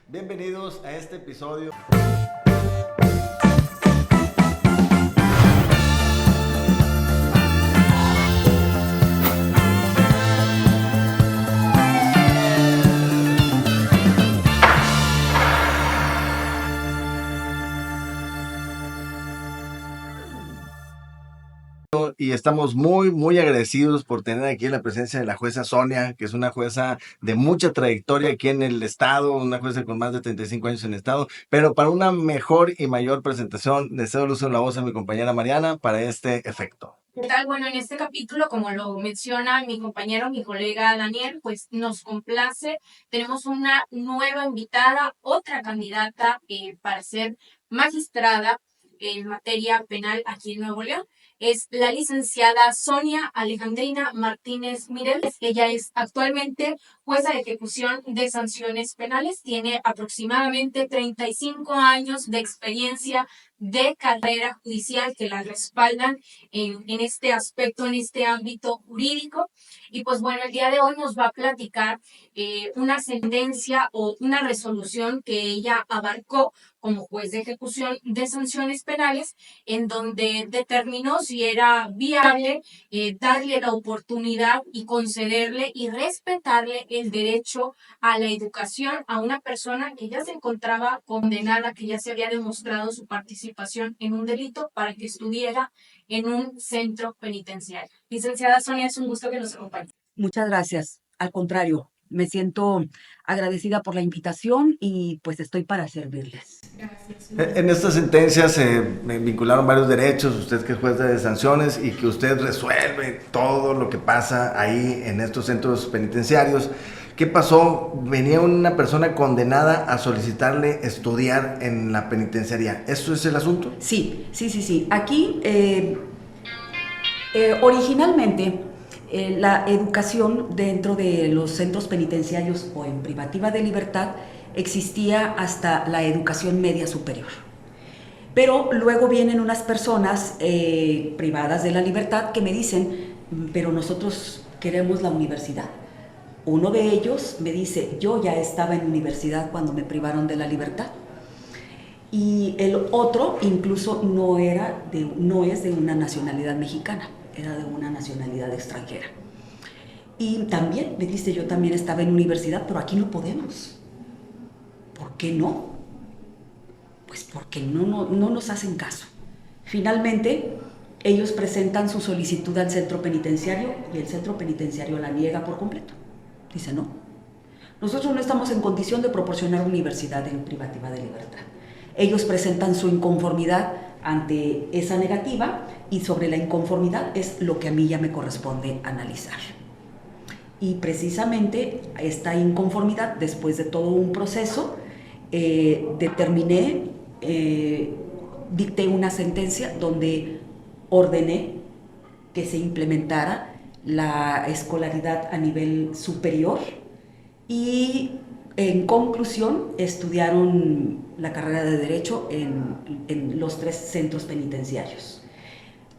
Bienvenidos a este episodio. Y estamos muy agradecidos por tener aquí la presencia de la jueza Sonia, que es una jueza de mucha trayectoria aquí en el estado, una jueza con más de 35 años en el estado, pero para una mejor y mayor presentación, le cedo el uso de la voz a mi compañera Mariana para este efecto. ¿Qué tal? Bueno, en este capítulo, como lo menciona mi compañero, mi colega Daniel, pues nos complace. Tenemos una nueva invitada, otra candidata para ser magistrada en materia penal aquí en Nuevo León. Es la licenciada Sonia Alejandrina Martínez Mireles. Ella es actualmente jueza de ejecución de sanciones penales. Tiene aproximadamente 35 años de experiencia de carrera judicial que la respaldan en este aspecto, en este ámbito jurídico. Y pues bueno, el día de hoy nos va a platicar una sentencia o una resolución que ella abarcó como juez de ejecución de sanciones penales, en donde determinó si era viable darle la oportunidad y concederle y respetarle el derecho a la educación a una persona que ya se encontraba condenada, que ya se había demostrado su participación en un delito para que estuviera en un centro penitenciario. Licenciada Sonia, es un gusto que nos acompañe. Muchas gracias. Al contrario, me siento agradecida por la invitación y pues estoy para servirles. Gracias. En esta sentencia se vincularon varios derechos, usted que es juez de sanciones y que usted resuelve todo lo que pasa ahí en estos centros penitenciarios. ¿Qué pasó? Venía una persona condenada a solicitarle estudiar en la penitenciaría. ¿Eso es el asunto? Sí. Aquí, originalmente, la educación dentro de los centros penitenciarios o en privativa de libertad existía hasta la educación media superior. Pero luego vienen unas personas privadas de la libertad que me dicen, pero nosotros queremos la universidad. Uno de ellos me dice, yo ya estaba en universidad cuando me privaron de la libertad. Y el otro incluso no es de una nacionalidad mexicana, era de una nacionalidad extranjera. Y también me dice, yo también estaba en universidad, pero aquí no podemos. ¿Por qué no? Pues porque no nos hacen caso. Finalmente, ellos presentan su solicitud al centro penitenciario y el centro penitenciario la niega por completo. Dice, no, nosotros no estamos en condición de proporcionar universidad en privativa de libertad. Ellos presentan su inconformidad ante esa negativa y sobre la inconformidad es lo que a mí ya me corresponde analizar. Y precisamente esta inconformidad, después de todo un proceso, dicté una sentencia donde ordené que se implementara la escolaridad a nivel superior y en conclusión estudiaron la carrera de Derecho en los 3 centros penitenciarios.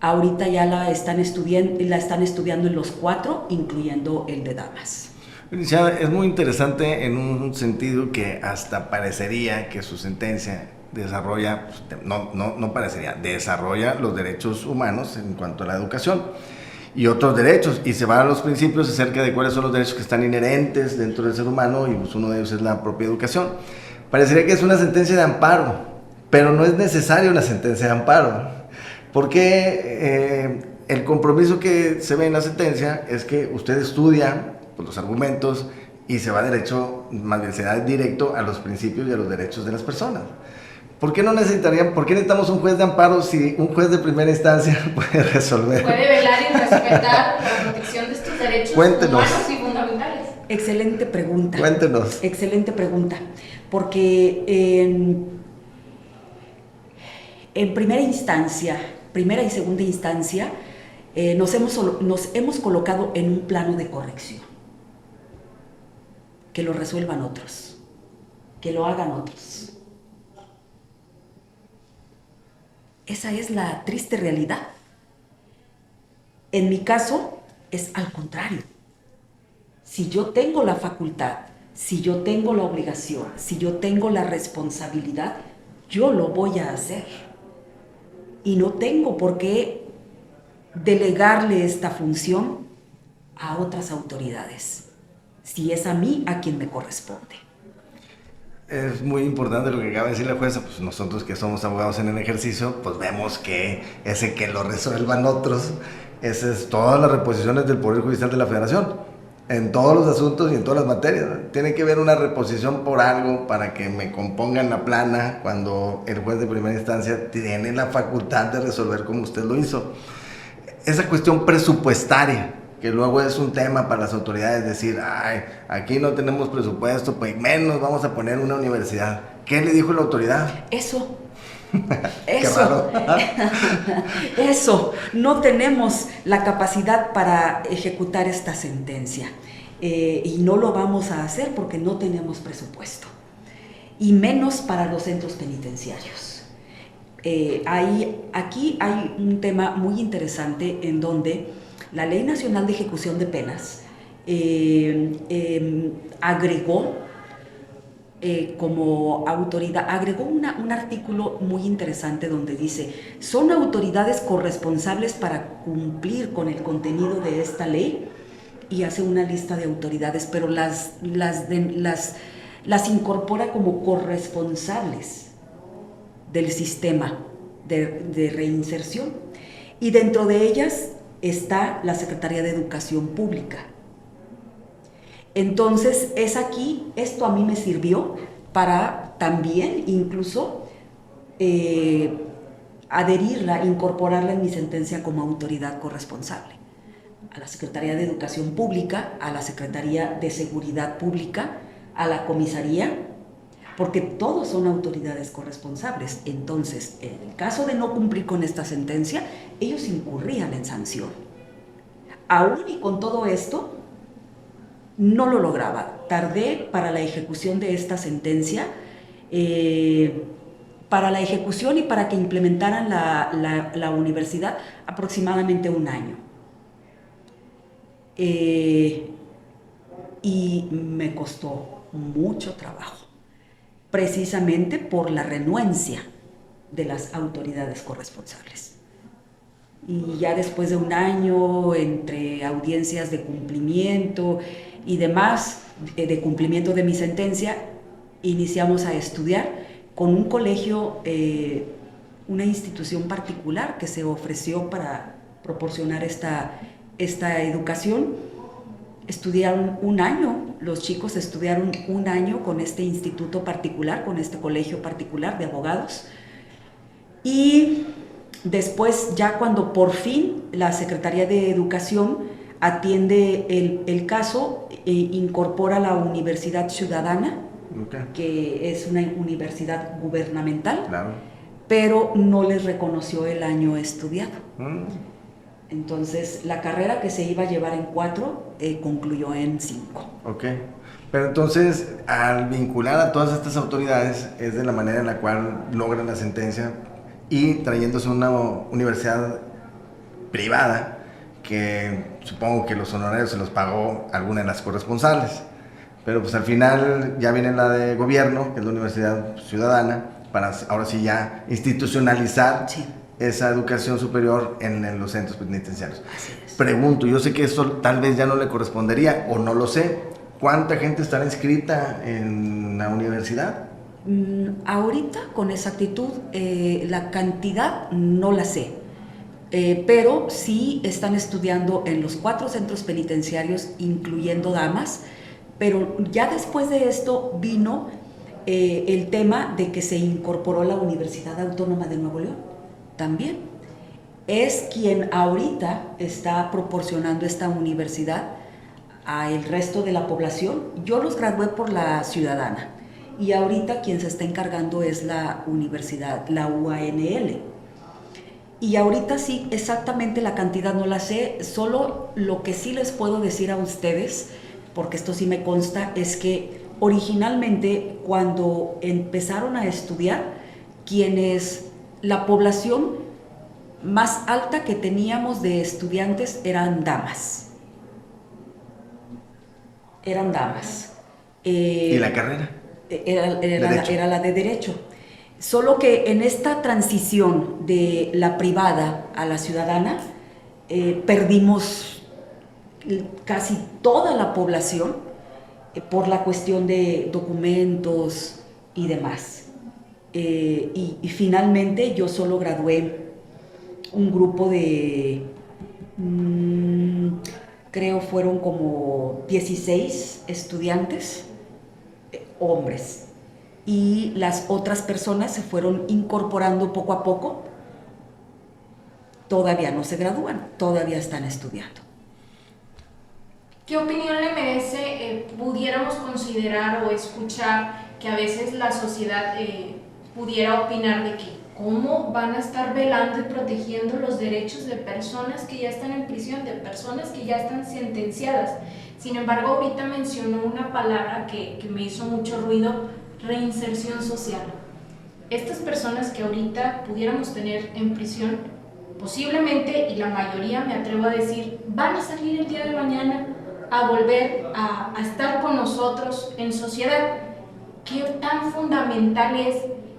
Ahorita ya la están estudiando en los 4, incluyendo el de Damas. Es muy interesante en un sentido que hasta parecería que su sentencia desarrolla, no parecería, desarrolla los derechos humanos en cuanto a la educación y otros derechos, y se van a los principios acerca de cuáles son los derechos que están inherentes dentro del ser humano, y pues uno de ellos es la propia educación. Parecería que es una sentencia de amparo, pero no es necesaria una sentencia de amparo, porque el compromiso que se ve en la sentencia es que usted estudia los argumentos y se va más bien se da directo a los principios y a los derechos de las personas. ¿Por qué necesitamos un juez de amparo si un juez de primera instancia puede resolver? Puede velar y respetar la protección de estos derechos humanos y fundamentales. Excelente pregunta. Cuéntenos. Excelente pregunta, porque en primera y segunda instancia, nos hemos colocado en un plano de corrección. Que lo resuelvan otros, que lo hagan otros. Esa es la triste realidad. En mi caso, es al contrario. Si yo tengo la facultad, Si yo tengo la obligación, si yo tengo la responsabilidad, yo lo voy a hacer. Y no tengo por qué delegarle esta función a otras autoridades, si es a mí a quien me corresponde. Es muy importante lo que acaba de decir la jueza, pues nosotros que somos abogados en el ejercicio, pues vemos que ese que lo resuelvan otros, ese es todas las reposiciones del Poder Judicial de la Federación, en todos los asuntos y en todas las materias. Tiene que haber una reposición por algo para que me compongan la plana cuando el juez de primera instancia tiene la facultad de resolver como usted lo hizo. Esa cuestión presupuestaria, que luego es un tema para las autoridades, decir, ay, aquí no tenemos presupuesto, pues menos vamos a poner una universidad. ¿Qué le dijo la autoridad? Eso, Qué raro. eso, no tenemos la capacidad para ejecutar esta sentencia y no lo vamos a hacer porque no tenemos presupuesto, y menos para los centros penitenciarios. Aquí hay un tema muy interesante en donde la Ley Nacional de Ejecución de Penas agregó como autoridad, agregó un artículo muy interesante donde dice, son autoridades corresponsables para cumplir con el contenido de esta ley, y hace una lista de autoridades, pero las incorpora como corresponsables del sistema de reinserción, y dentro de ellas está la Secretaría de Educación Pública. Entonces, esto a mí me sirvió para también incluso adherirla, incorporarla en mi sentencia como autoridad corresponsable. A la Secretaría de Educación Pública, a la Secretaría de Seguridad Pública, a la comisaría, porque todos son autoridades corresponsables. Entonces, en el caso de no cumplir con esta sentencia, ellos incurrían en sanción. Aún y con todo esto, no lo lograba. Tardé para la ejecución de esta sentencia, para la ejecución y para que implementaran la universidad, aproximadamente un año. Y me costó mucho trabajo, precisamente por la renuencia de las autoridades corresponsables. Y ya después de un año, entre audiencias de cumplimiento y demás, de cumplimiento de mi sentencia, iniciamos a estudiar con un colegio, una institución particular que se ofreció para proporcionar esta educación. Estudiaron un año, los chicos estudiaron un año con este instituto particular, con este colegio particular de abogados, y después, ya cuando por fin la Secretaría de Educación atiende el caso, incorpora la Universidad Ciudadana, okay, que es una universidad gubernamental, claro, pero no les reconoció el año estudiado. Entonces, la carrera que se iba a llevar en 4 concluyó en 5. Ok. Pero entonces, al vincular a todas estas autoridades, es de la manera en la cual logran la sentencia, y trayéndose una universidad privada, que supongo que los honorarios se los pagó alguna de las corresponsales. Pero pues al final ya viene la de gobierno, que es la Universidad Ciudadana, para ahora sí ya institucionalizar, sí, esa educación superior en los centros penitenciarios. Pregunto, yo sé que eso tal vez ya no le correspondería, o no lo sé, ¿cuánta gente estará inscrita en la universidad? Ahorita, con exactitud, la cantidad no la sé, pero sí están estudiando en los 4 centros penitenciarios, incluyendo damas, pero ya después de esto vino el tema de que se incorporó la Universidad Autónoma de Nuevo León. También es quien ahorita está proporcionando esta universidad al resto de la población. Yo los gradué por la Ciudadana, y ahorita quien se está encargando es la universidad, la UANL. Y ahorita sí, exactamente la cantidad no la sé, solo lo que sí les puedo decir a ustedes, porque esto sí me consta, es que originalmente cuando empezaron a estudiar, la población más alta que teníamos de estudiantes eran damas. ¿Y la carrera? Era la de Derecho. Solo que en esta transición de la privada a la ciudadana, perdimos casi toda la población por la cuestión de documentos y demás. Y finalmente yo solo gradué un grupo de, creo fueron como 16 estudiantes, hombres, y las otras personas se fueron incorporando poco a poco. Todavía no se gradúan, todavía están estudiando. ¿Qué opinión le merece pudiéramos considerar o escuchar que a veces la sociedad pudiera opinar de que cómo van a estar velando y protegiendo los derechos de personas que ya están en prisión, de personas que ya están sentenciadas? Sin embargo, ahorita mencionó una palabra que me hizo mucho ruido: reinserción social. Estas personas que ahorita pudiéramos tener en prisión, posiblemente, y la mayoría me atrevo a decir, van a salir el día de mañana a volver a estar con nosotros en sociedad. ¿Qué tan fundamental es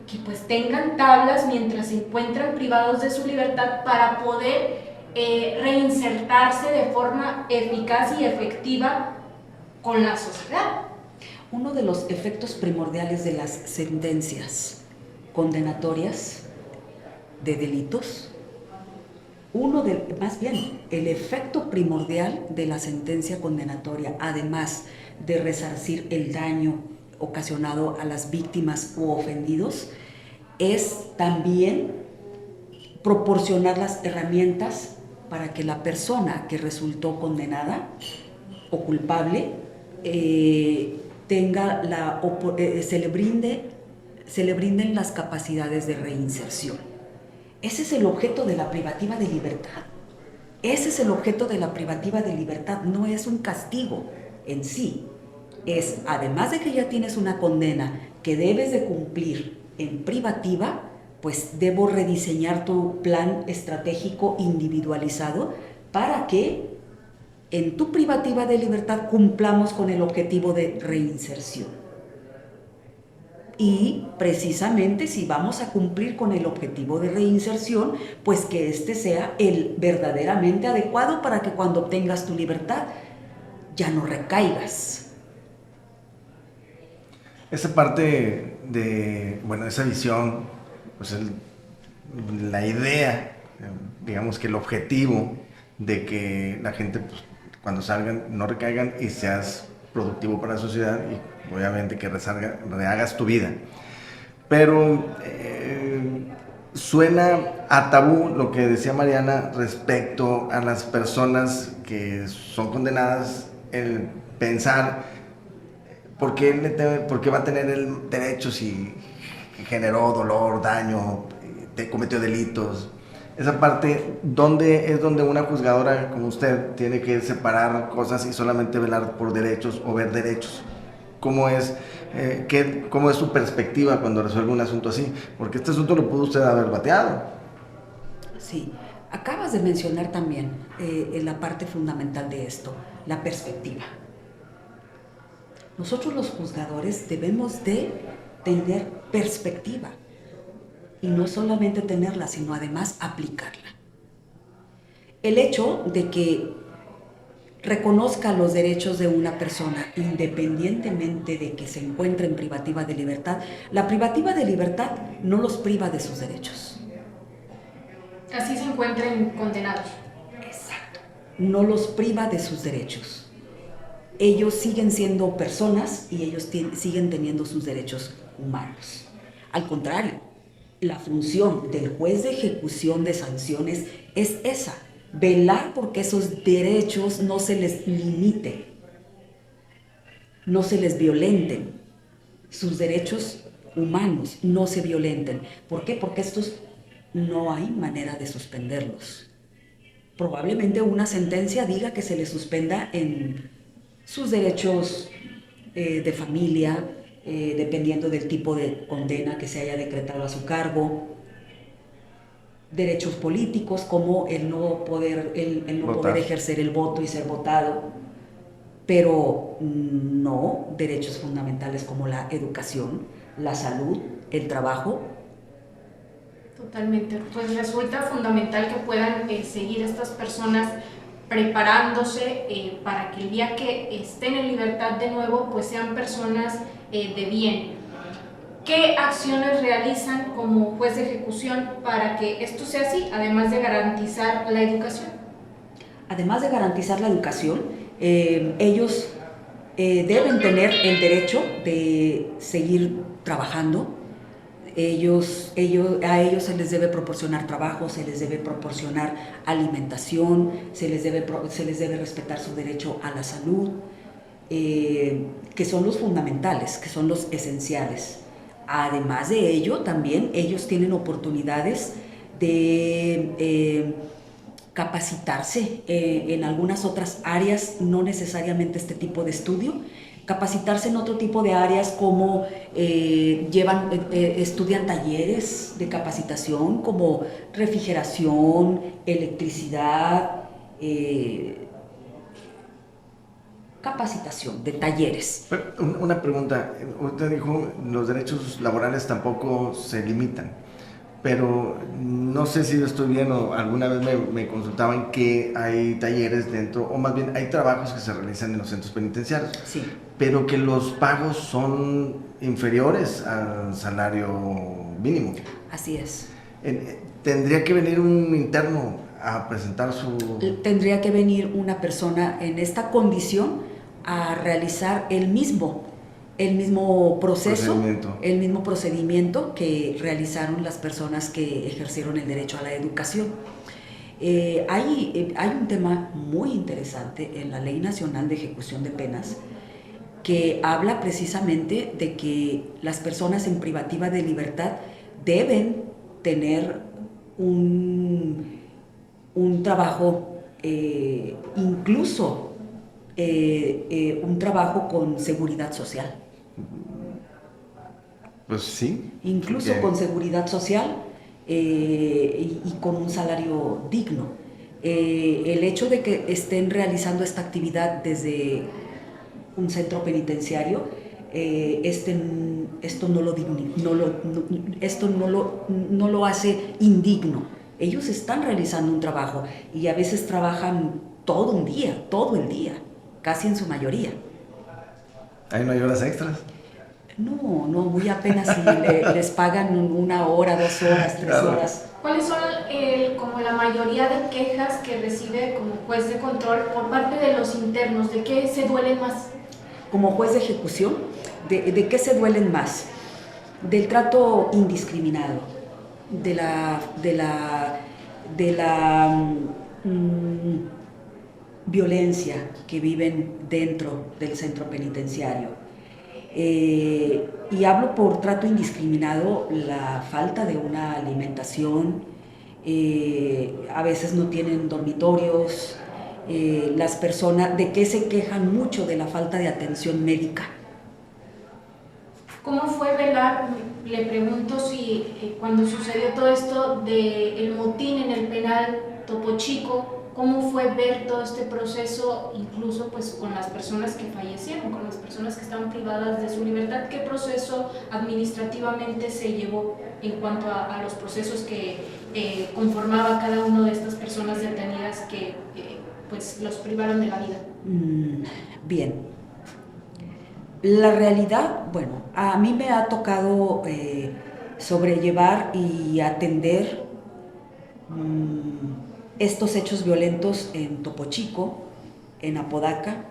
que pues tengan tablas mientras se encuentran privados de su libertad para poder reinsertarse de forma eficaz y efectiva con la sociedad? Uno de los efectos primordiales de las sentencias condenatorias de delitos, más bien, el efecto primordial de la sentencia condenatoria, además de resarcir el daño ocasionado a las víctimas u ofendidos, es también proporcionar las herramientas para que la persona que resultó condenada o culpable se le brinden las capacidades de reinserción. Ese es el objeto de la privativa de libertad. Ese es el objeto de la privativa de libertad, no es un castigo en sí. Es, además de que ya tienes una condena que debes de cumplir en privativa, pues debo rediseñar tu plan estratégico individualizado para que en tu privativa de libertad cumplamos con el objetivo de reinserción. Y precisamente si vamos a cumplir con el objetivo de reinserción, pues que este sea el verdaderamente adecuado para que cuando obtengas tu libertad ya no recaigas. Esa parte de, bueno, esa visión, pues la idea, digamos que el objetivo de que la gente, pues, cuando salgan no recaigan y seas productivo para la sociedad y obviamente que rehagas tu vida. Pero suena a tabú lo que decía Mariana respecto a las personas que son condenadas, el pensar ¿por qué va a tener el derecho si generó dolor, daño, cometió delitos? Esa parte, ¿dónde es donde una juzgadora como usted tiene que separar cosas y solamente velar por derechos o ver derechos? ¿Cómo es su perspectiva cuando resuelve un asunto así? Porque este asunto lo pudo usted haber bateado. Sí, acabas de mencionar también la parte fundamental de esto, la perspectiva. Nosotros los juzgadores debemos de tener perspectiva. Y no solamente tenerla, sino además aplicarla. El hecho de que reconozca los derechos de una persona independientemente de que se encuentre en privativa de libertad, la privativa de libertad no los priva de sus derechos. Así se encuentren condenados. Exacto. No los priva de sus derechos. Ellos siguen siendo personas y ellos siguen teniendo sus derechos humanos. Al contrario, la función del juez de ejecución de sanciones es esa, velar porque esos derechos no se les limiten, no se les violenten, sus derechos humanos no se violenten. ¿Por qué? Porque estos no hay manera de suspenderlos. Probablemente una sentencia diga que se les suspenda en sus derechos de familia, dependiendo del tipo de condena que se haya decretado a su cargo, derechos políticos como el no poder ejercer el voto y ser votado, pero no derechos fundamentales como la educación, la salud, el trabajo. Totalmente. Pues resulta fundamental que puedan seguir estas personas preparándose para que el día que estén en libertad de nuevo, pues sean personas de bien. ¿Qué acciones realizan como juez de ejecución para que esto sea así, además de garantizar la educación? Además de garantizar la educación, ellos deben tener el derecho de seguir trabajando. A ellos se les debe proporcionar trabajo, se les debe proporcionar alimentación, se les debe respetar su derecho a la salud, que son los fundamentales, que son los esenciales. Además de ello, también ellos tienen oportunidades de capacitarse en algunas otras áreas, no necesariamente este tipo de estudio, capacitarse en otro tipo de áreas como estudian talleres de capacitación como refrigeración, electricidad, capacitación de talleres. Pero una pregunta, usted dijo los derechos laborales tampoco se limitan, pero no sé si yo estoy bien o alguna vez me consultaban que hay talleres dentro, o más bien hay trabajos que se realizan en los centros penitenciarios, Sí. pero que los pagos son inferiores al salario mínimo. Así es. ¿Tendría que venir un interno a presentar su...? Tendría que venir una persona en esta condición a realizar el mismo proceso, el mismo procedimiento que realizaron las personas que ejercieron el derecho a la educación. Hay un tema muy interesante en la Ley Nacional de Ejecución de Penas que habla precisamente de que las personas en privativa de libertad deben tener un trabajo, incluso un trabajo con seguridad social. Pues sí. Incluso con seguridad social y con un salario digno. El hecho de que estén realizando esta actividad desde un centro penitenciario, esto no lo hace indigno. Ellos están realizando un trabajo y a veces trabajan todo el día, casi en su mayoría. ¿Hay no hay horas extras? No, muy apenas si les pagan 1 hora, 2 horas, 3 horas. ¿Cuáles son como la mayoría de quejas que recibe como juez de control por parte de los internos? ¿De qué se duelen más? Como juez de ejecución, ¿de qué se duelen más? Del trato indiscriminado, de la violencia que viven dentro del centro penitenciario. Y hablo por trato indiscriminado, la falta de una alimentación, a veces no tienen dormitorios, las personas, ¿de qué se quejan mucho? De la falta de atención médica. ¿Cómo fue velar? Le pregunto si cuando sucedió todo esto del motín en el penal Topo Chico, ¿cómo fue ver todo este proceso, incluso pues con las personas que fallecieron, con las personas que estaban privadas de su libertad? ¿Qué proceso administrativamente se llevó en cuanto a los procesos que conformaba cada una de estas personas detenidas que pues los privaron de la vida? Bien. La realidad, bueno, a mí me ha tocado sobrellevar y atender estos hechos violentos en Topo Chico, en Apodaca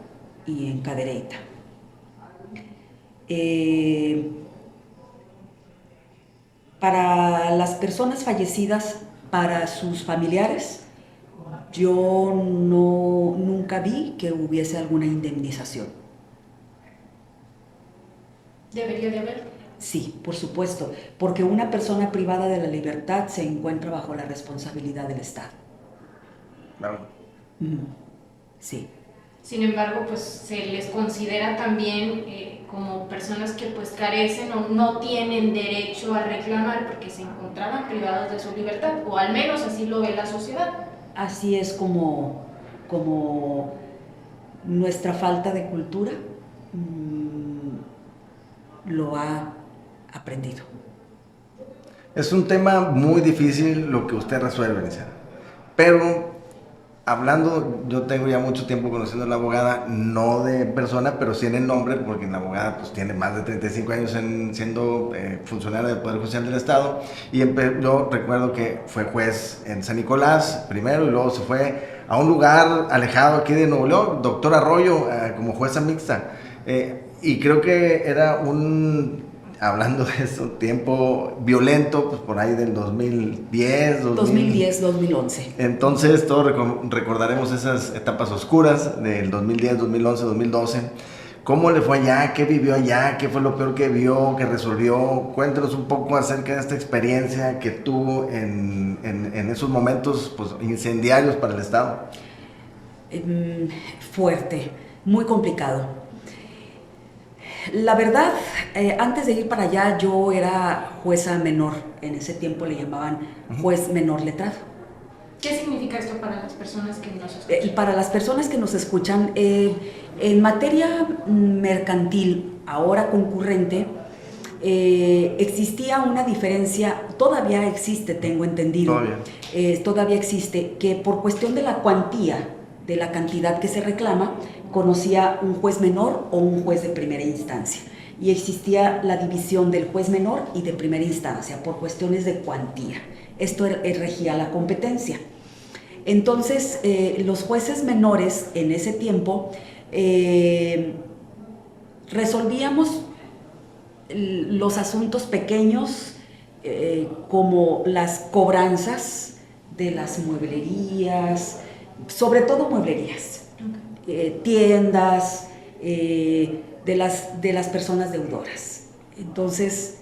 y en Cadereyta. Para las personas fallecidas, para sus familiares, yo nunca vi que hubiese alguna indemnización. ¿Debería de haber? Sí, por supuesto, porque una persona privada de la libertad se encuentra bajo la responsabilidad del Estado. Claro. Sí. Sin embargo, pues se les considera también como personas que pues carecen o no tienen derecho a reclamar porque se encontraban privados de su libertad, o al menos así lo ve la sociedad. Así es como nuestra falta de cultura lo ha aprendido. Es un tema muy difícil lo que usted resuelve, licenciada. Pero hablando, yo tengo ya mucho tiempo conociendo a la abogada, no de persona, pero sí en el nombre, porque la abogada pues tiene más de 35 años siendo funcionaria del Poder Judicial del Estado, y yo recuerdo que fue juez en San Nicolás primero, y luego se fue a un lugar alejado aquí de Nuevo León, Doctor Arroyo, como jueza mixta, y creo que era hablando de eso, tiempo violento, pues por ahí del 2011. Entonces todos recordaremos esas etapas oscuras del 2010, 2011, 2012. ¿Cómo le fue allá? ¿Qué vivió allá? ¿Qué fue lo peor que vio, que resolvió? Cuéntenos un poco acerca de esta experiencia que tuvo en esos momentos pues, incendiarios para el Estado. Fuerte, muy complicado. La verdad, antes de ir para allá yo era jueza menor, en ese tiempo le llamaban juez menor letrado. ¿Qué significa esto para las personas que nos escuchan? Para las personas que nos escuchan, en materia mercantil, ahora concurrente, existía una diferencia, todavía existe, tengo entendido, todavía existe, que por cuestión de la cuantía, de la cantidad que se reclama, conocía un juez menor o un juez de primera instancia. Y existía la división del juez menor y de primera instancia por cuestiones de cuantía. Esto regía la competencia. Entonces, los jueces menores en ese tiempo resolvíamos los asuntos pequeños como las cobranzas de las mueblerías, sobre todo mueblerías, tiendas, de las personas deudoras. Entonces,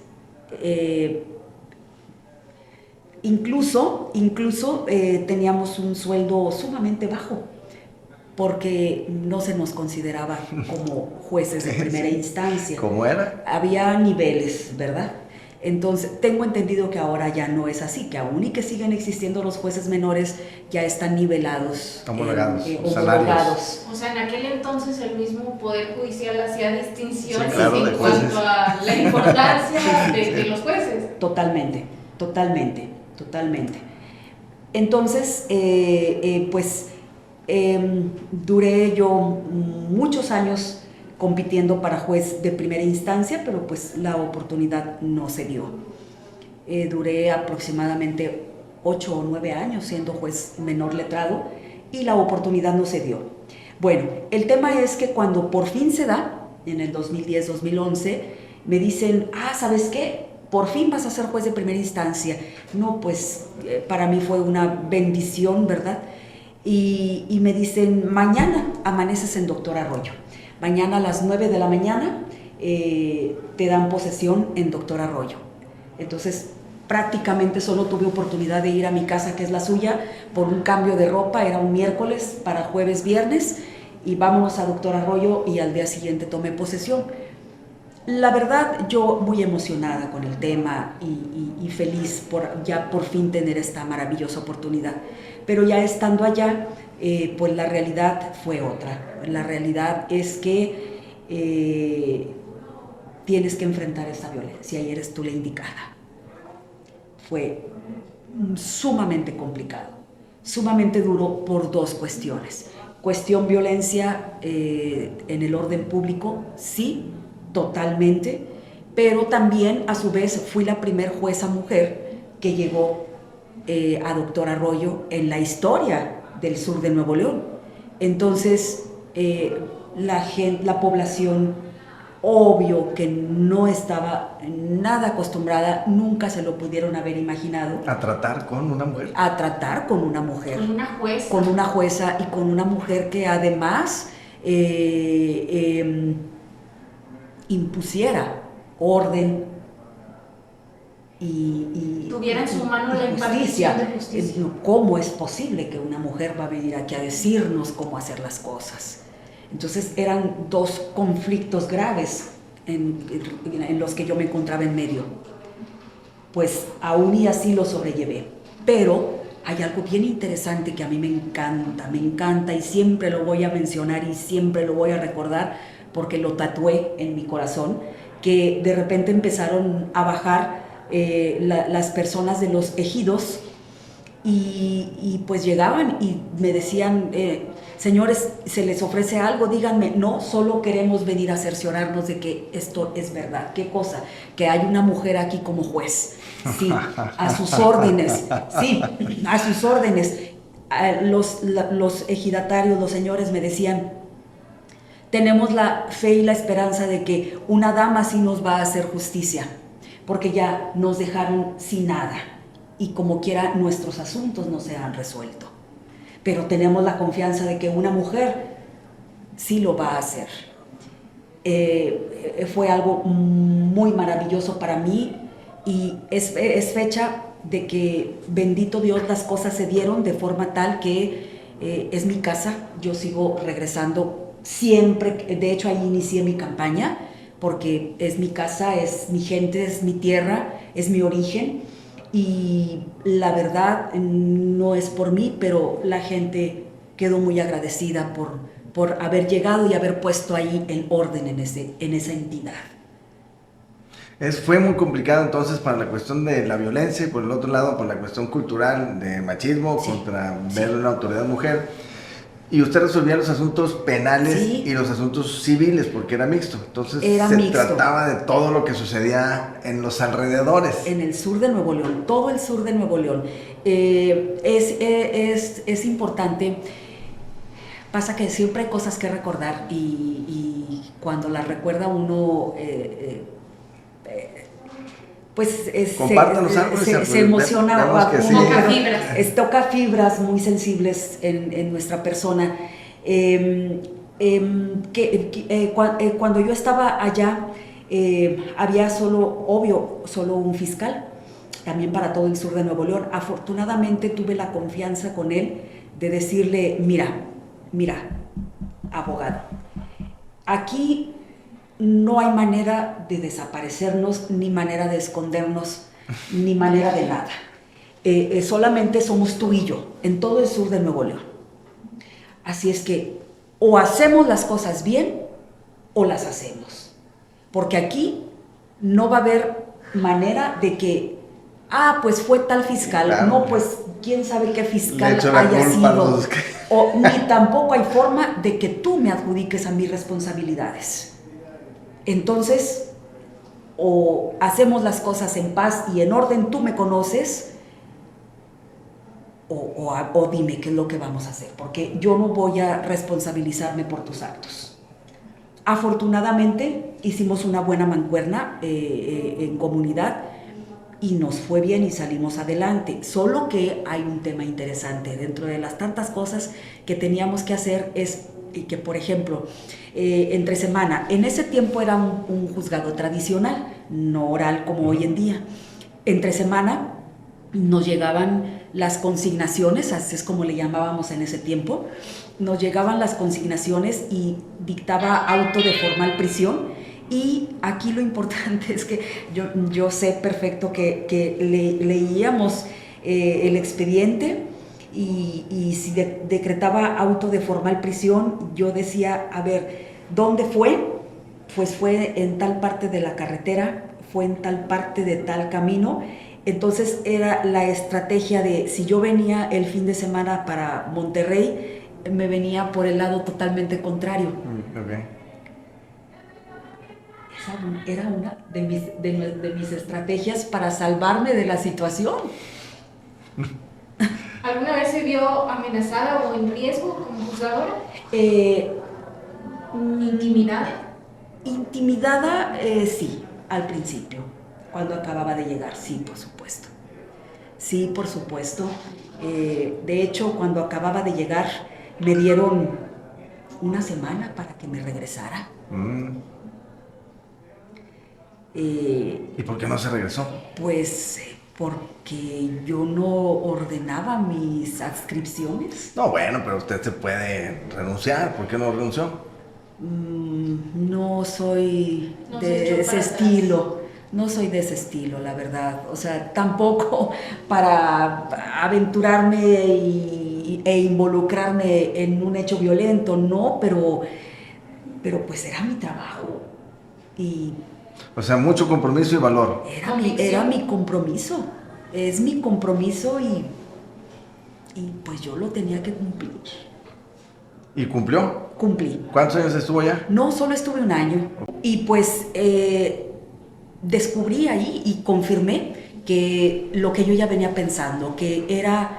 incluso teníamos un sueldo sumamente bajo, porque no se nos consideraba como jueces de primera instancia. ¿Cómo era? Había niveles, ¿verdad? Entonces, tengo entendido que ahora ya no es así, que aún y que siguen existiendo los jueces menores, ya están nivelados. Homologados. O sea, en aquel entonces el mismo Poder Judicial hacía distinciones en cuanto a la importancia de los jueces. Totalmente. Entonces, duré yo muchos años compitiendo para juez de primera instancia, pero pues la oportunidad no se dio. Duré aproximadamente 8 o 9 años siendo juez menor letrado y la oportunidad no se dio. Bueno, el tema es que cuando por fin se da, en el 2010-2011, me dicen, ¿sabes qué? Por fin vas a ser juez de primera instancia. No, pues para mí fue una bendición, ¿verdad? Y me dicen, mañana amaneces en Doctor Arroyo. Mañana a las 9 de la mañana te dan posesión en Doctor Arroyo. Entonces, prácticamente solo tuve oportunidad de ir a mi casa, que es la suya, por un cambio de ropa. Era un miércoles para jueves, viernes, y vámonos a Doctor Arroyo, y al día siguiente tomé posesión. La verdad, yo muy emocionada con el tema y feliz ya por fin tener esta maravillosa oportunidad. Pero ya estando allá, pues la realidad fue otra. La realidad es que tienes que enfrentar esta violencia y eres tú la indicada. Fue sumamente complicado, sumamente duro por dos cuestiones. Cuestión violencia en el orden público, sí, totalmente, pero también a su vez fui la primer jueza mujer que llegó a Doctor Arroyo en la historia del sur de Nuevo León. Entonces, la población, obvio que no estaba nada acostumbrada, nunca se lo pudieron haber imaginado. ¿A tratar con una mujer? A tratar con una mujer. Con una jueza. Con una jueza y con una mujer que además impusiera orden y tuviera en su mano la justicia. impartición de justicia. ¿Cómo es posible que una mujer va a venir aquí a decirnos cómo hacer las cosas? Entonces eran dos conflictos graves en los que yo me encontraba en medio. Pues aún y así lo sobrellevé, pero hay algo bien interesante que a mí me encanta y siempre lo voy a mencionar y siempre lo voy a recordar porque lo tatué en mi corazón, que de repente empezaron a bajar las personas de los ejidos y pues llegaban y me decían, señores, ¿se les ofrece algo? Díganme. No, solo queremos venir a cerciorarnos de que esto es verdad. ¿Qué cosa? Que hay una mujer aquí como juez. Sí, a sus órdenes. Sí, a sus órdenes. Los ejidatarios, los señores me decían, tenemos la fe y la esperanza de que una dama sí nos va a hacer justicia, porque ya nos dejaron sin nada y como quiera nuestros asuntos no se han resuelto. Pero tenemos la confianza de que una mujer sí lo va a hacer. Fue algo muy maravilloso para mí y es fecha de que, bendito Dios, las cosas se dieron de forma tal que es mi casa, yo sigo regresando siempre, de hecho ahí inicié mi campaña, porque es mi casa, es mi gente, es mi tierra, es mi origen. Y la verdad no es por mí, pero la gente quedó muy agradecida por haber llegado y haber puesto ahí el orden en esa entidad. Fue muy complicado entonces para la cuestión de la violencia y por el otro lado por la cuestión cultural de machismo contra ver una autoridad mujer. Y usted resolvía los asuntos penales y los asuntos civiles porque era mixto. Entonces trataba de todo lo que sucedía en los alrededores. En el sur de Nuevo León, todo el sur de Nuevo León. Es importante. Pasa que siempre hay cosas que recordar y cuando las recuerda uno... pues se emociona, toca fibras muy sensibles en nuestra persona. Cuando yo estaba allá, había solo un fiscal, también para todo el sur de Nuevo León. Afortunadamente tuve la confianza con él de decirle, mira, abogado, aquí no hay manera de desaparecernos, ni manera de escondernos, ni manera de nada. Solamente somos tú y yo, en todo el sur de Nuevo León. Así es que o hacemos las cosas bien, o las hacemos. Porque aquí no va a haber manera de que, pues fue tal fiscal, claro. No, pues quién sabe qué fiscal haya sido. Ni tampoco hay forma de que tú me adjudiques a mis responsabilidades. Entonces, o hacemos las cosas en paz y en orden, tú me conoces, o dime qué es lo que vamos a hacer, porque yo no voy a responsabilizarme por tus actos. Afortunadamente, hicimos una buena mancuerna en comunidad y nos fue bien y salimos adelante. Solo que hay un tema interesante. Dentro de las tantas cosas que teníamos que hacer es que, por ejemplo, entre semana, en ese tiempo era un juzgado tradicional, no oral como hoy en día. Entre semana nos llegaban las consignaciones, así es como le llamábamos en ese tiempo, nos llegaban las consignaciones y dictaba auto de formal prisión. Y aquí lo importante es que yo sé perfecto que leíamos el expediente. Y si decretaba auto de formal prisión, yo decía, a ver, ¿dónde fue? Pues fue en tal parte de la carretera, fue en tal parte de tal camino. Entonces era la estrategia de, si yo venía el fin de semana para Monterrey, me venía por el lado totalmente contrario. Okay. Esa era una de mis estrategias para salvarme de la situación. ¿Alguna vez se vio amenazada o en riesgo como juzgadora? ¿Intimidada? Intimidada, sí, al principio, cuando acababa de llegar, sí, por supuesto. Sí, por supuesto. De hecho, cuando acababa de llegar, me dieron una semana para que me regresara. ¿Y por qué no se regresó? Pues... porque yo no ordenaba mis adscripciones. No, bueno, pero usted se puede renunciar. ¿Por qué no renunció? No soy de ese estilo. No soy de ese estilo, la verdad. O sea, tampoco para aventurarme e involucrarme en un hecho violento, no, pero pues era mi trabajo. Y O sea, mucho compromiso y valor. era mi compromiso. Es mi compromiso y pues yo lo tenía que cumplir. ¿Y cumplió? Cumplí. ¿Cuántos años estuvo allá? No, solo estuve un año. Y pues descubrí ahí y confirmé que lo que yo ya venía pensando, que era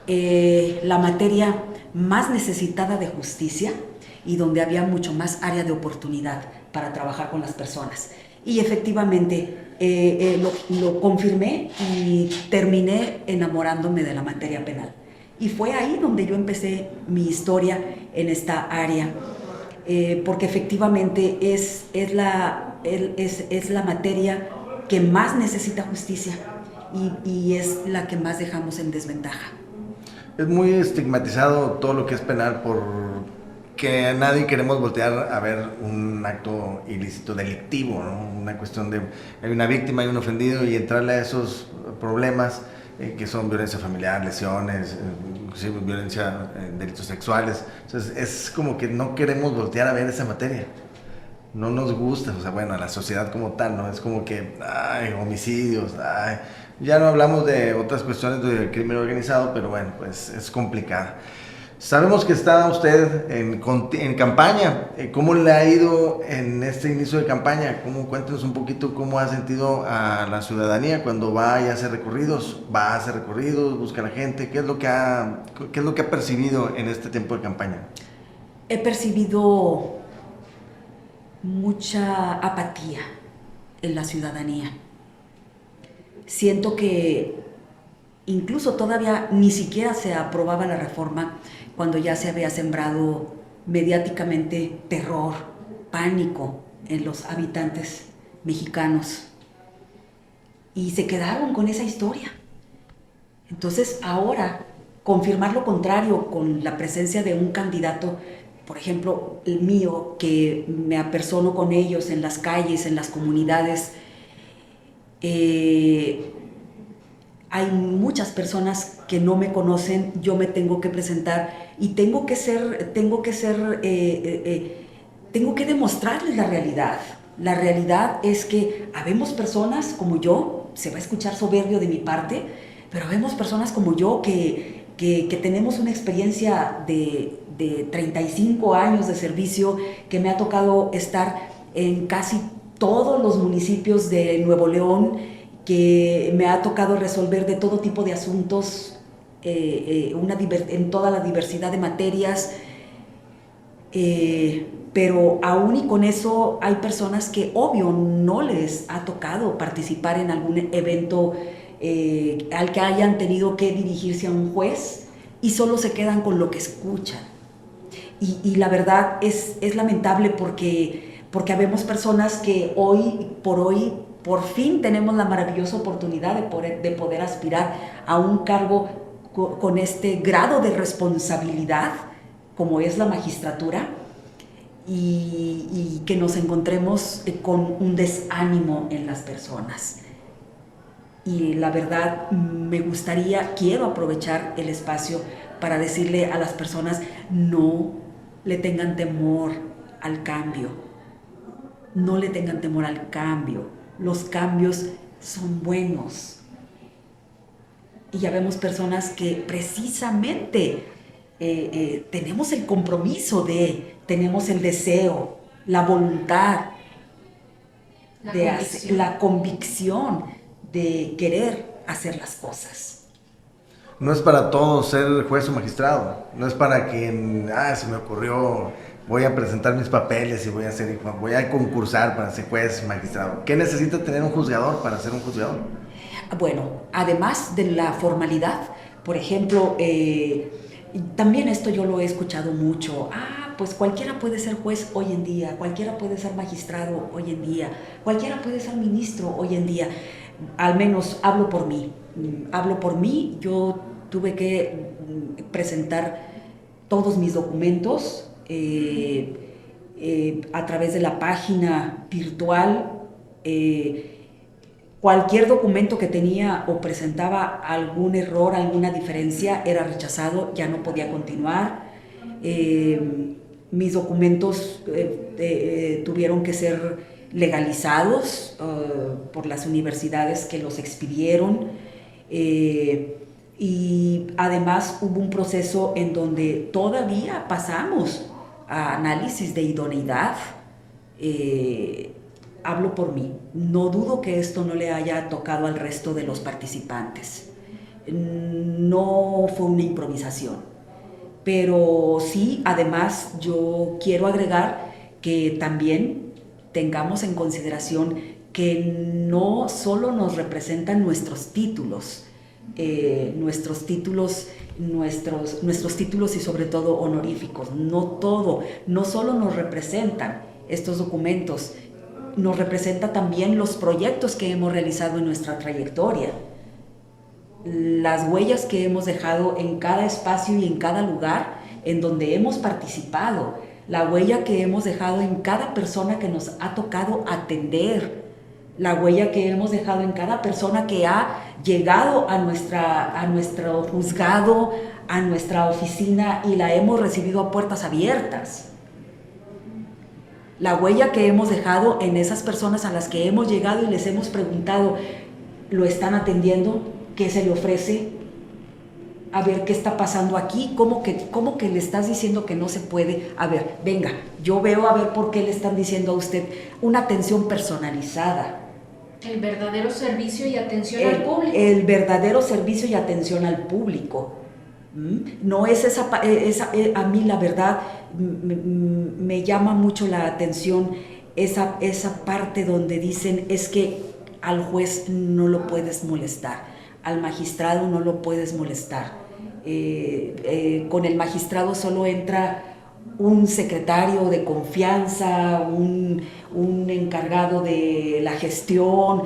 la materia más necesitada de justicia y donde había mucho más área de oportunidad para trabajar con las personas. Y efectivamente lo confirmé y terminé enamorándome de la materia penal. Y fue ahí donde yo empecé mi historia en esta área, porque efectivamente es la materia que más necesita justicia y es la que más dejamos en desventaja. Es muy estigmatizado todo lo que es penal por que nadie queremos voltear a ver un acto ilícito delictivo, ¿no? Una cuestión de hay una víctima y un ofendido y entrarle a esos problemas que son violencia familiar, lesiones, inclusive violencia, delitos sexuales. Entonces es como que no queremos voltear a ver esa materia. No nos gusta, o sea, bueno, a la sociedad como tal, ¿no? Es como que, ay, homicidios, ay. Ya no hablamos de otras cuestiones de crimen organizado, pero bueno, pues es complicada. Sabemos que está usted en campaña. ¿Cómo le ha ido en este inicio de campaña? Cuéntenos un poquito cómo ha sentido a la ciudadanía cuando va y hace recorridos. ¿Va a hacer recorridos? ¿Busca a la gente? ¿Qué es lo que ha percibido en este tiempo de campaña? He percibido mucha apatía en la ciudadanía. Siento que incluso todavía ni siquiera se aprobaba la reforma cuando ya se había sembrado mediáticamente terror, pánico en los habitantes mexicanos y se quedaron con esa historia. Entonces ahora confirmar lo contrario con la presencia de un candidato, por ejemplo el mío, que me apersono con ellos en las calles, en las comunidades, hay muchas personas que no me conocen, yo me tengo que presentar y tengo que demostrarles la realidad. La realidad es que habemos personas como yo, se va a escuchar soberbio de mi parte, pero habemos personas como yo que tenemos una experiencia de 35 años de servicio, que me ha tocado estar en casi todos los municipios de Nuevo León, que me ha tocado resolver de todo tipo de asuntos, en toda la diversidad de materias, pero aún y con eso hay personas que obvio no les ha tocado participar en algún evento al que hayan tenido que dirigirse a un juez y solo se quedan con lo que escuchan. Y la verdad es lamentable porque habemos personas que hoy por fin tenemos la maravillosa oportunidad de poder aspirar a un cargo con este grado de responsabilidad como es la magistratura y que nos encontremos con un desánimo en las personas. Y la verdad quiero aprovechar el espacio para decirle a las personas: no le tengan temor al cambio, no le tengan temor al cambio. Los cambios son buenos. Y ya vemos personas que precisamente tenemos el compromiso tenemos el deseo, la voluntad, la convicción de querer hacer las cosas. No es para todos ser juez o magistrado. No es para quien, se me ocurrió, voy a presentar mis papeles y voy a concursar para ser juez o magistrado. ¿Qué necesita tener un juzgador para ser un juzgador? Bueno, además de la formalidad, por ejemplo, también esto yo lo he escuchado mucho. Pues cualquiera puede ser juez hoy en día, cualquiera puede ser magistrado hoy en día, cualquiera puede ser ministro hoy en día. Al menos hablo por mí. Yo tuve que presentar todos mis documentos a través de la página virtual. cualquier documento que tenía o presentaba algún error, alguna diferencia, era rechazado, ya no podía continuar. Mis documentos tuvieron que ser legalizados por las universidades que los expidieron, y además hubo un proceso en donde todavía pasamos a análisis de idoneidad. Hablo por mí, no dudo que esto no le haya tocado al resto de los participantes. No fue una improvisación, pero sí, además yo quiero agregar que también tengamos en consideración que no solo nos representan nuestros títulos y sobre todo honoríficos, no solo nos representan estos documentos, nos representa también los proyectos que hemos realizado en nuestra trayectoria, las huellas que hemos dejado en cada espacio y en cada lugar en donde hemos participado, la huella que hemos dejado en cada persona que nos ha tocado atender, la huella que hemos dejado en cada persona que ha llegado a nuestro juzgado, a nuestra oficina, y la hemos recibido a puertas abiertas. La huella que hemos dejado en esas personas a las que hemos llegado y les hemos preguntado, ¿lo están atendiendo? ¿Qué se le ofrece? A ver, ¿qué está pasando aquí? ¿Cómo que le estás diciendo que no se puede? A ver, venga, yo veo a ver por qué le están diciendo a usted. Una atención personalizada. El verdadero servicio y atención al público. El verdadero servicio y atención al público. No es a mí la verdad me llama mucho la atención esa parte donde dicen es que al juez no lo puedes molestar, al magistrado no lo puedes molestar, con el magistrado solo entra un secretario de confianza, un encargado de la gestión,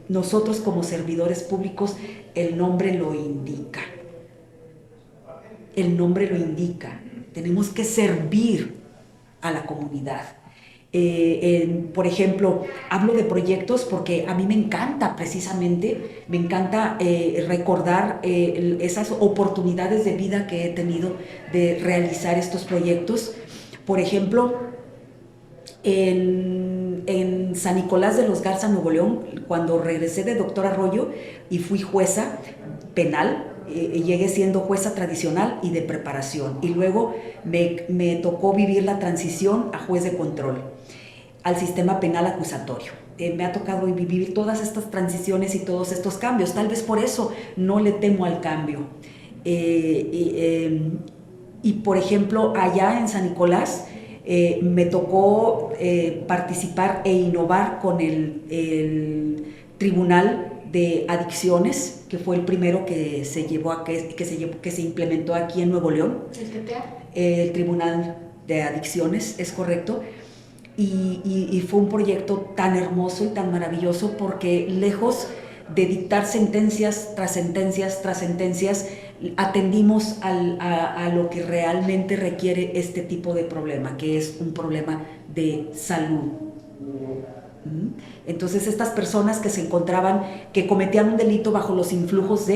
nosotros como servidores públicos, el nombre lo indica. El nombre lo indica. Tenemos que servir a la comunidad. Por ejemplo, hablo de proyectos porque a mí me encanta precisamente, recordar esas oportunidades de vida que he tenido de realizar estos proyectos. Por ejemplo, en San Nicolás de los Garza, Nuevo León, cuando regresé de Doctor Arroyo y fui jueza penal, llegué siendo jueza tradicional y de preparación, y luego me tocó vivir la transición a juez de control, al sistema penal acusatorio. Me ha tocado vivir todas estas transiciones y todos estos cambios, tal vez por eso no le temo al cambio. Y por ejemplo, allá en San Nicolás, me tocó participar e innovar con el Tribunal de Adicciones, que fue el primero que se implementó aquí en Nuevo León. ¿El TTA? El Tribunal de Adicciones, es correcto. Y fue un proyecto tan hermoso y tan maravilloso porque lejos de dictar sentencias tras sentencias tras sentencias, atendimos a lo que realmente requiere este tipo de problema, que es un problema de salud. Entonces estas personas que se encontraban, que cometían un delito bajo los influjos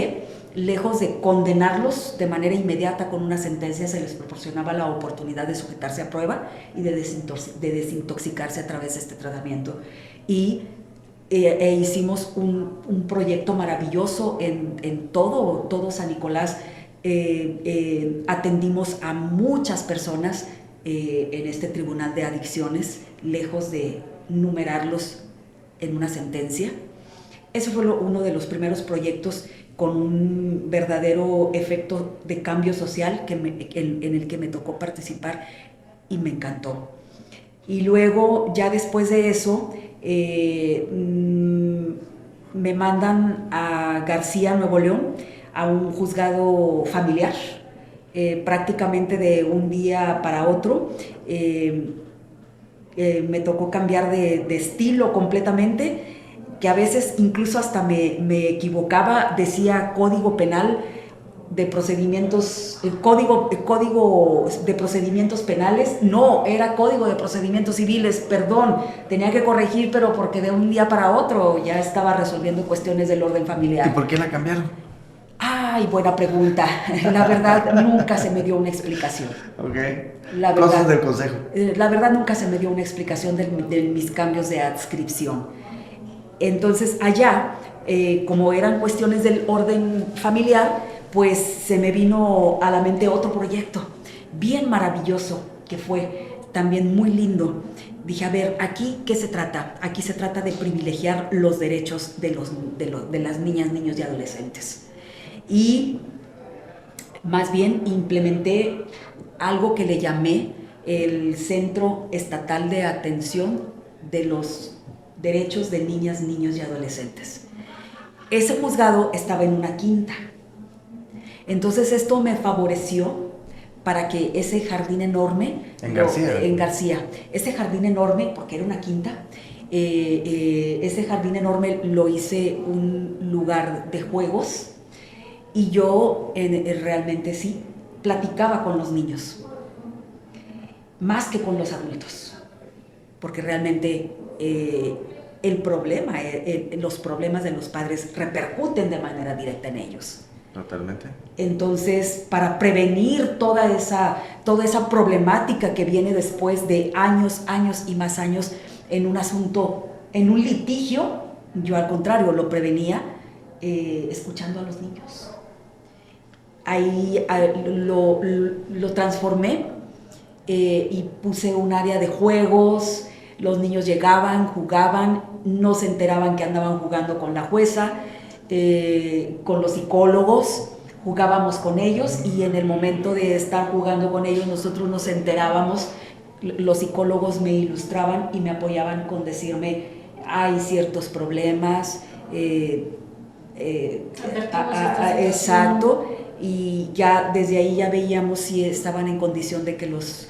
lejos de condenarlos de manera inmediata con una sentencia, se les proporcionaba la oportunidad de sujetarse a prueba y de desintoxicarse a través de este tratamiento. Y hicimos un proyecto maravilloso en todo San Nicolás. Atendimos a muchas personas en este Tribunal de Adicciones, lejos de numerarlos en una sentencia. Ese fue uno de los primeros proyectos con un verdadero efecto de cambio social en el que me tocó participar y me encantó. Y luego, ya después de eso, me mandan a García, Nuevo León, a un juzgado familiar, prácticamente de un día para otro. Me tocó cambiar de estilo completamente, que a veces incluso hasta me equivocaba, decía Código Penal, de procedimientos, código de procedimientos penales, no, era código de procedimientos civiles, perdón, tenía que corregir, pero porque de un día para otro ya estaba resolviendo cuestiones del orden familiar. ¿Y por qué la cambiaron? Ay, buena pregunta. La verdad, nunca se me dio una explicación. Ok. La verdad, cosas del consejo. La verdad, nunca se me dio una explicación de mis cambios de adscripción. Entonces, allá, como eran cuestiones del orden familiar, pues se me vino a la mente otro proyecto bien maravilloso, que fue también muy lindo. Dije, a ver, ¿aquí qué se trata? Aquí se trata de privilegiar los derechos de las niñas, niños y adolescentes. Y más bien implementé algo que le llamé el Centro Estatal de Atención de los Derechos de Niñas, Niños y Adolescentes. Ese juzgado estaba en una quinta. Entonces esto me favoreció para que ese jardín enorme... En García. En García. Ese jardín enorme, porque era una quinta, ese jardín enorme lo hice un lugar de juegos y yo realmente sí platicaba con los niños, más que con los adultos, porque realmente los problemas de los padres repercuten de manera directa en ellos. Totalmente. Entonces, para prevenir toda esa problemática que viene después de años y más años en un asunto, en un litigio, yo al contrario lo prevenía escuchando a los niños. Ahí lo transformé y puse un área de juegos. Los niños llegaban, jugaban, no se enteraban que andaban jugando con la jueza, con los psicólogos, jugábamos con ellos y en el momento de estar jugando con ellos nosotros nos enterábamos, los psicólogos me ilustraban y me apoyaban con decirme, hay ciertos problemas, exacto, y ya desde ahí ya veíamos si estaban en condición de que los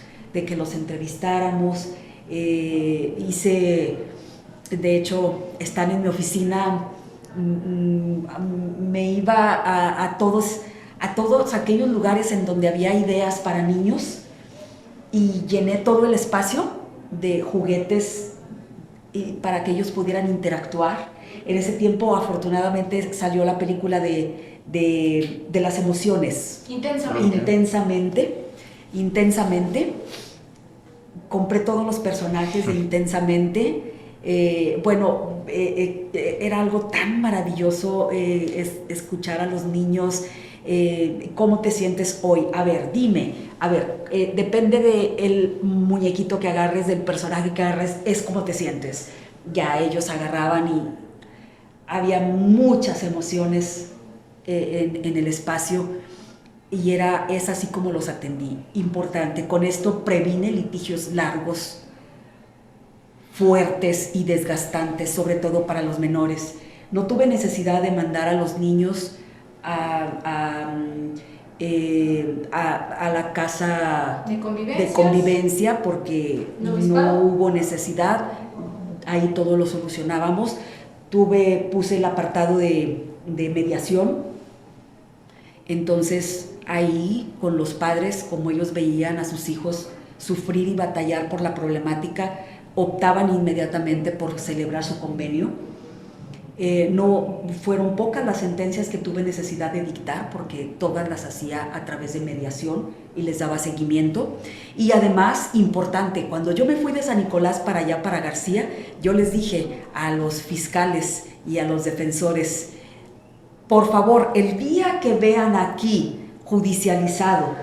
entrevistáramos. De hecho, están en mi oficina, me iba a todos aquellos lugares en donde había ideas para niños y llené todo el espacio de juguetes para que ellos pudieran interactuar. En ese tiempo, afortunadamente, salió la película de las emociones. Intensamente. Compré todos los personajes de Intensamente. Era algo tan maravilloso escuchar a los niños. ¿Cómo te sientes hoy? A ver, dime. Depende del muñequito que agarres, del personaje que agarres, es cómo te sientes. Ya ellos agarraban y había muchas emociones en el espacio y es así como los atendí. Importante, con esto previne litigios largos, fuertes y desgastantes, sobre todo para los menores. No tuve necesidad de mandar a los niños a la casa de convivencia porque no hubo necesidad, ahí todo lo solucionábamos. Puse el apartado de mediación, entonces ahí con los padres, como ellos veían a sus hijos sufrir y batallar por la problemática, optaban inmediatamente por celebrar su convenio. No fueron pocas las sentencias que tuve necesidad de dictar porque todas las hacía a través de mediación y les daba seguimiento. Y además, importante, cuando yo me fui de San Nicolás para allá, para García, yo les dije a los fiscales y a los defensores, por favor, el día que vean aquí judicializado,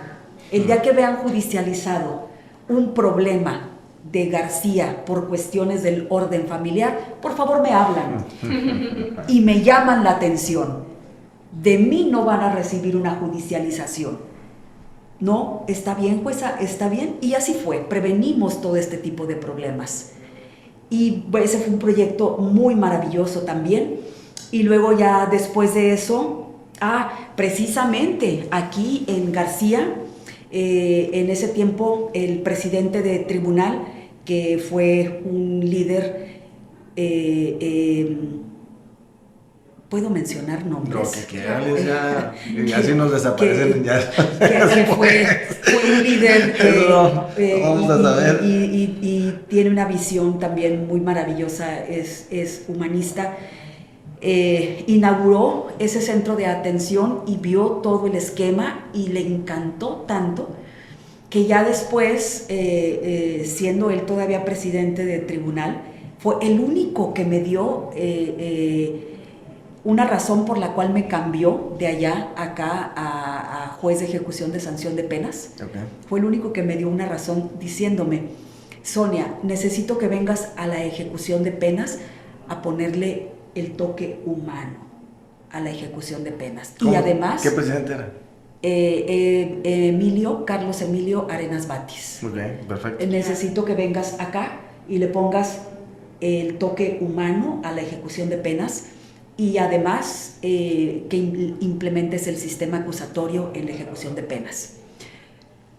un problema de García por cuestiones del orden familiar, por favor me hablan y me llaman la atención. De mí no van a recibir una judicialización. No, está bien, jueza, está bien. Y así fue, prevenimos todo este tipo de problemas. Y ese fue un proyecto muy maravilloso también. Y luego ya después de eso, precisamente aquí en García, en ese tiempo el presidente de tribunal, que fue un líder puedo mencionar nombres. Lo que quieran, ya si nos desaparecen, que fue un líder vamos a saber. Y tiene una visión también muy maravillosa, es humanista. Inauguró ese centro de atención y vio todo el esquema y le encantó tanto que ya después, siendo él todavía presidente de tribunal, fue el único que me dio una razón por la cual me cambió de allá acá a juez de ejecución de sanción de penas. Okay. Fue el único que me dio una razón diciéndome: Sonia, necesito que vengas a la ejecución de penas a ponerle el toque humano a la ejecución de penas. ¿Cómo? Y además... ¿Qué presidente era? Carlos Emilio Arenas Batis. Ok, perfecto. Necesito que vengas acá y le pongas el toque humano a la ejecución de penas y además que implementes el sistema acusatorio en la ejecución de penas.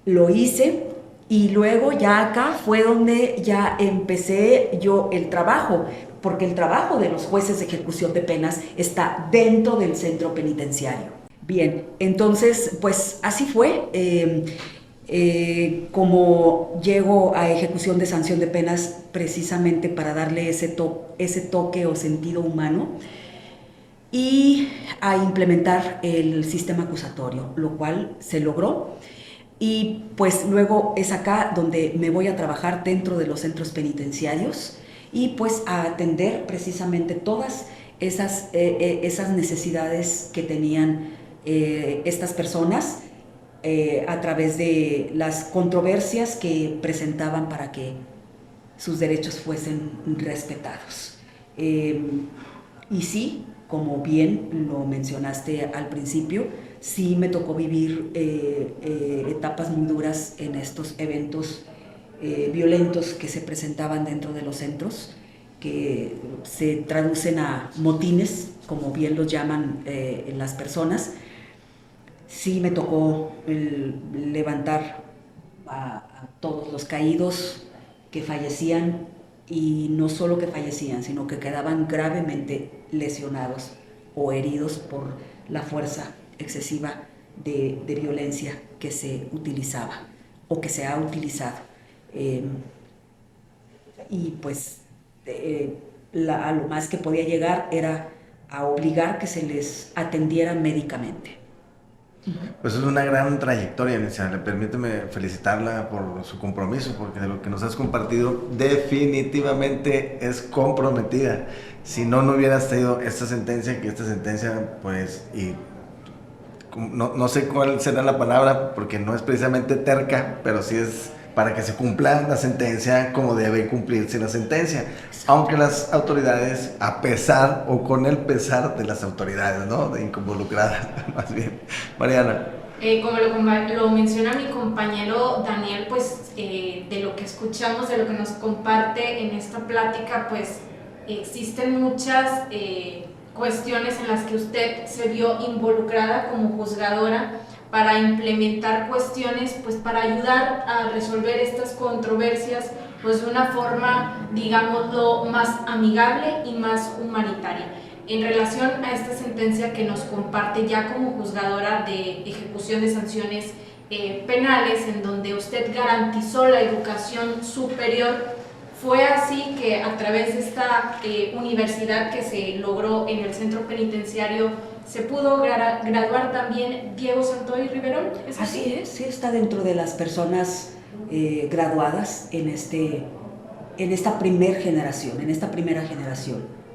Lo hice y luego ya acá fue donde ya empecé yo el trabajo, porque el trabajo de los jueces de ejecución de penas está dentro del centro penitenciario. Bien, entonces pues así fue. Como llego a ejecución de sanción de penas precisamente para darle ese toque o sentido humano y a implementar el sistema acusatorio, lo cual se logró. Y pues luego es acá donde me voy a trabajar dentro de los centros penitenciarios y pues a atender precisamente todas esas necesidades que tenían estas personas a través de las controversias que presentaban para que sus derechos fuesen respetados. Y sí, como bien lo mencionaste al principio, sí me tocó vivir etapas muy duras en estos eventos violentos que se presentaban dentro de los centros, que se traducen a motines, como bien los llaman las personas. Sí me tocó levantar a todos los caídos que fallecían, y no solo que fallecían, sino que quedaban gravemente lesionados o heridos por la fuerza excesiva de violencia que se utilizaba o que se ha utilizado. Y pues a lo más que podía llegar era a obligar que se les atendiera médicamente. Pues es una gran trayectoria, licenciada. Permíteme felicitarla por su compromiso, porque de lo que nos has compartido definitivamente es comprometida. Si no, no hubieras tenido esta sentencia, pues, y no sé cuál será la palabra, porque no es precisamente terca, pero sí es para que se cumpla la sentencia como debe cumplirse la sentencia, aunque las autoridades, a pesar o con el pesar de las autoridades, ¿no?, de involucradas, más bien. Mariana. Como lo menciona mi compañero Daniel, pues de lo que escuchamos, de lo que nos comparte en esta plática, pues existen muchas cuestiones en las que usted se vio involucrada como juzgadora para implementar cuestiones, pues para ayudar a resolver estas controversias, pues de una forma, digámoslo, más amigable y más humanitaria. En relación a esta sentencia que nos comparte ya como juzgadora de ejecución de sanciones penales, en donde usted garantizó la educación superior, fue así que a través de esta universidad que se logró en el centro penitenciario se pudo graduar también Diego Santoy Riverol. ¿Es así? Así es, sí, está dentro de las personas graduadas en esta primera generación,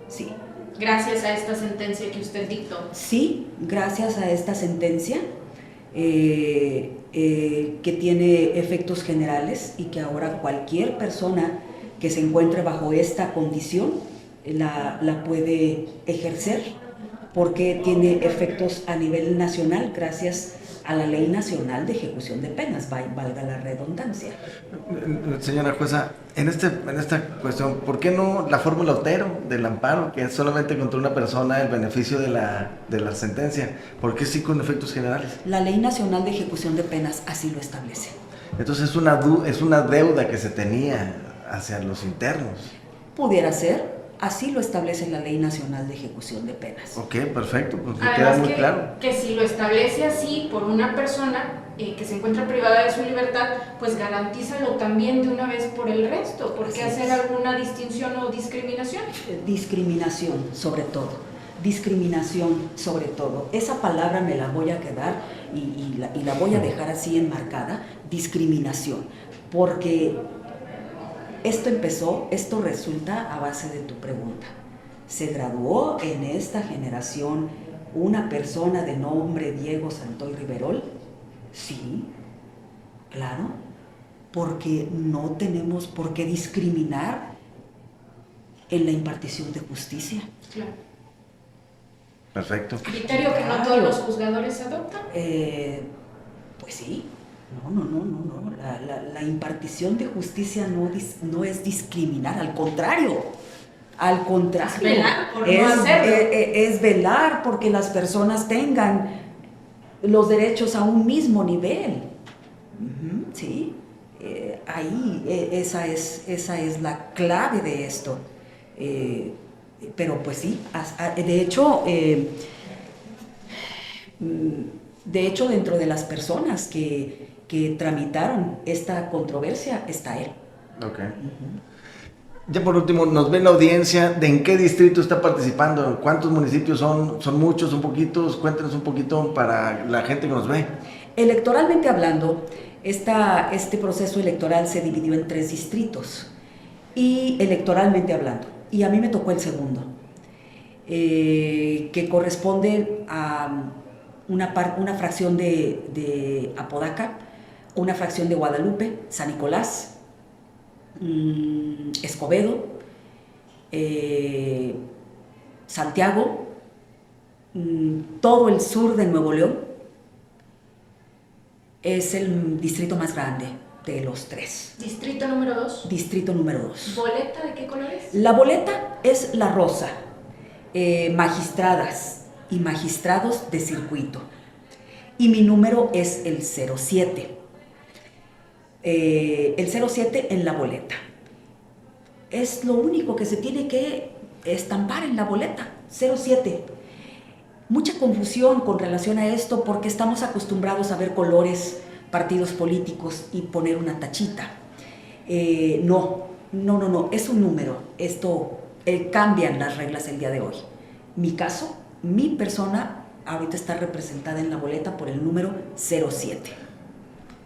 sí. Gracias a esta sentencia que usted dictó. Sí, gracias a esta sentencia que tiene efectos generales y que ahora cualquier persona que se encuentre bajo esta condición la puede ejercer, porque tiene efectos a nivel nacional gracias a la Ley Nacional de Ejecución de Penas, valga la redundancia. Señora jueza, en esta cuestión, ¿por qué no la fórmula Otero del amparo, que es solamente contra una persona el beneficio de la sentencia? ¿Por qué sí con efectos generales? La Ley Nacional de Ejecución de Penas así lo establece. Entonces es una deuda que se tenía hacia los internos. Pudiera ser, Así lo establece la Ley Nacional de Ejecución de Penas. Ok, perfecto, pues me queda Además muy claro. que si lo establece así por una persona que se encuentra privada de su libertad, pues garantízalo también de una vez por el resto. ¿Por qué hacer alguna distinción o discriminación? Discriminación, sobre todo. Discriminación, sobre todo. Esa palabra me la voy a quedar y la voy a dejar así enmarcada. Discriminación. Porque esto resulta a base de tu pregunta. ¿Se graduó en esta generación una persona de nombre Diego Santoy Riverol? Sí, claro, porque no tenemos por qué discriminar en la impartición de justicia. Claro. Perfecto. Criterio que no todos los juzgadores adoptan. Pues sí, no. La impartición de justicia no es discriminar, al contrario. Al contrario. Es velar por no hacerlo. Es velar porque las personas tengan los derechos a un mismo nivel. Sí, esa es la clave de esto. Pero pues sí, de hecho dentro de las personas que tramitaron esta controversia está él. Ok. Ya por último, nos ve la audiencia, ¿de en qué distrito está participando? ¿Cuántos municipios son? ¿Son muchos? ¿Son poquitos? Cuéntenos un poquito para la gente que nos ve. Electoralmente hablando, este proceso electoral se dividió en 3 distritos. Y electoralmente hablando, y a mí me tocó el segundo, que corresponde a una fracción de Apodaca, una fracción de Guadalupe, San Nicolás, Escobedo, Santiago, todo el sur de Nuevo León. Es el distrito más grande de los 3. Distrito número 2. Distrito número 2. ¿Boleta de qué color es? La boleta es la rosa. Magistradas y magistrados de circuito. Y mi número es el 07. El 07 en la boleta. Es lo único que se tiene que estampar en la boleta. 07. Mucha confusión con relación a esto porque estamos acostumbrados a ver colores, partidos políticos y poner una tachita. No, es un número. Esto cambian las reglas el día de hoy. Mi caso, mi persona ahorita está representada en la boleta por el número 07.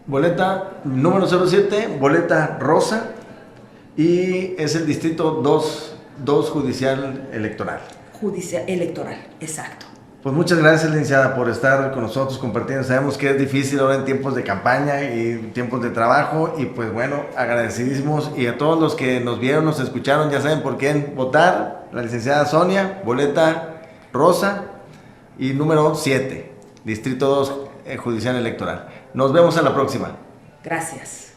Boleta número 07, boleta rosa, y es el distrito 2 judicial electoral. Judicial electoral, exacto. Pues muchas gracias, licenciada, por estar con nosotros compartiendo. Sabemos que es difícil ahora en tiempos de campaña y tiempos de trabajo, y pues bueno, agradecidísimos. Y a todos los que nos vieron, nos escucharon, ya saben por quién votar. La licenciada Sonia, boleta rosa y número 7, distrito 2 judicial electoral. Nos vemos a la próxima. Gracias.